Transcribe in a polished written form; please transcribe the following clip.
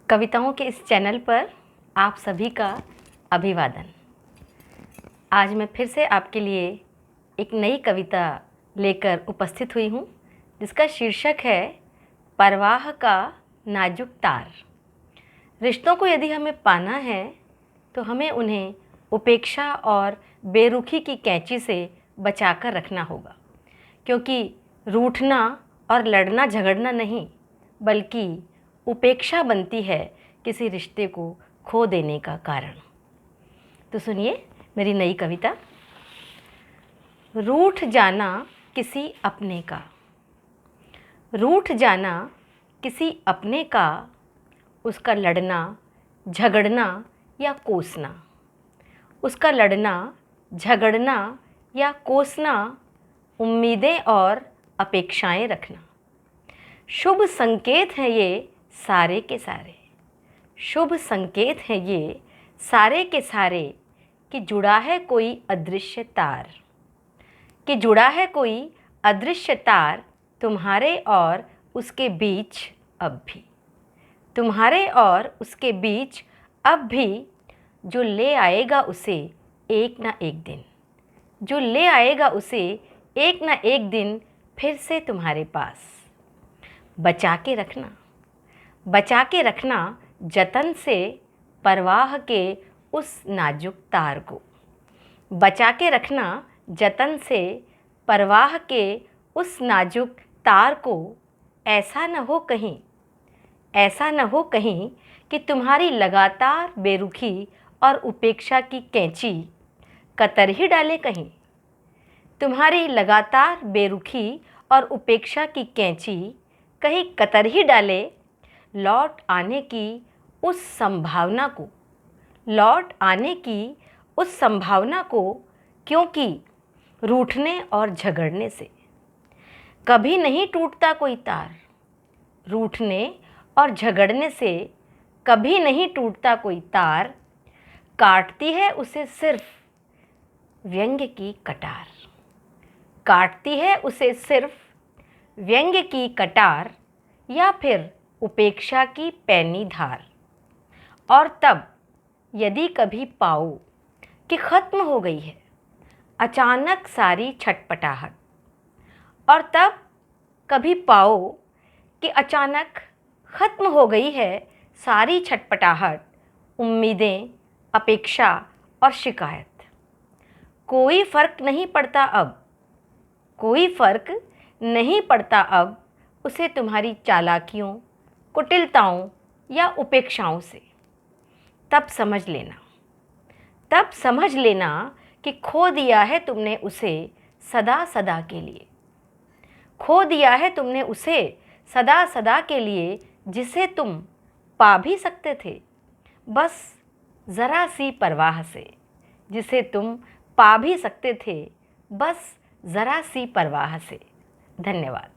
कविताओं के इस चैनल पर आप सभी का अभिवादन। आज मैं फिर से आपके लिए एक नई कविता लेकर उपस्थित हुई हूँ, जिसका शीर्षक है परवाह का नाजुक तार। रिश्तों को यदि हमें पाना है तो हमें उन्हें उपेक्षा और बेरुखी की कैंची से बचाकर रखना होगा, क्योंकि रूठना और लड़ना झगड़ना नहीं बल्कि उपेक्षा बनती है किसी रिश्ते को खो देने का कारण। तो सुनिए मेरी नई कविता। रूठ जाना किसी अपने का, रूठ जाना किसी अपने का, उसका लड़ना झगड़ना या कोसना, उसका लड़ना झगड़ना या कोसना, उम्मीदें और अपेक्षाएं रखना। शुभ संकेत हैं ये सारे के सारे, शुभ संकेत हैं ये सारे के सारे, कि जुड़ा है कोई अदृश्य तार, कि जुड़ा है कोई अदृश्य तार, तुम्हारे और उसके बीच अब भी, तुम्हारे और उसके बीच अब भी, जो ले आएगा उसे एक ना एक दिन, जो ले आएगा उसे एक ना एक दिन फिर से तुम्हारे पास। बचा के रखना, बचा के रखना जतन से परवाह के उस नाजुक तार को, बचा के रखना जतन से परवाह के उस नाजुक तार को। ऐसा न हो कहीं, ऐसा न हो कहीं कि तुम्हारी लगातार बेरुखी और उपेक्षा की कैंची कतर ही डाले कहीं, तुम्हारी लगातार बेरुखी और उपेक्षा की कैंची कहीं कतर ही डाले। लौट आने की उस संभावना को, लौट आने की उस संभावना को, क्योंकि रूठने और झगड़ने से कभी नहीं टूटता कोई तार, रूठने और झगड़ने से कभी नहीं टूटता कोई तार, काटती है उसे सिर्फ व्यंग्य की कटार, काटती है उसे सिर्फ व्यंग्य की कटार या फिर उपेक्षा की पैनी धार। और तब यदि कभी पाओ कि ख़त्म हो गई है अचानक सारी छटपटाहट, और तब कभी पाओ कि अचानक ख़त्म हो गई है सारी छटपटाहट, उम्मीदें, अपेक्षा और शिकायत, कोई फ़र्क नहीं पड़ता अब, कोई फ़र्क नहीं पड़ता अब उसे तुम्हारी चालाकियों, कुटिलताओं या उपेक्षाओं से। तब समझ लेना, तब समझ लेना कि खो दिया है तुमने उसे सदा सदा के लिए, खो दिया है तुमने उसे सदा सदा के लिए, जिसे तुम पा भी सकते थे बस ज़रा सी परवाह से, जिसे तुम पा भी सकते थे बस ज़रा सी परवाह से। धन्यवाद।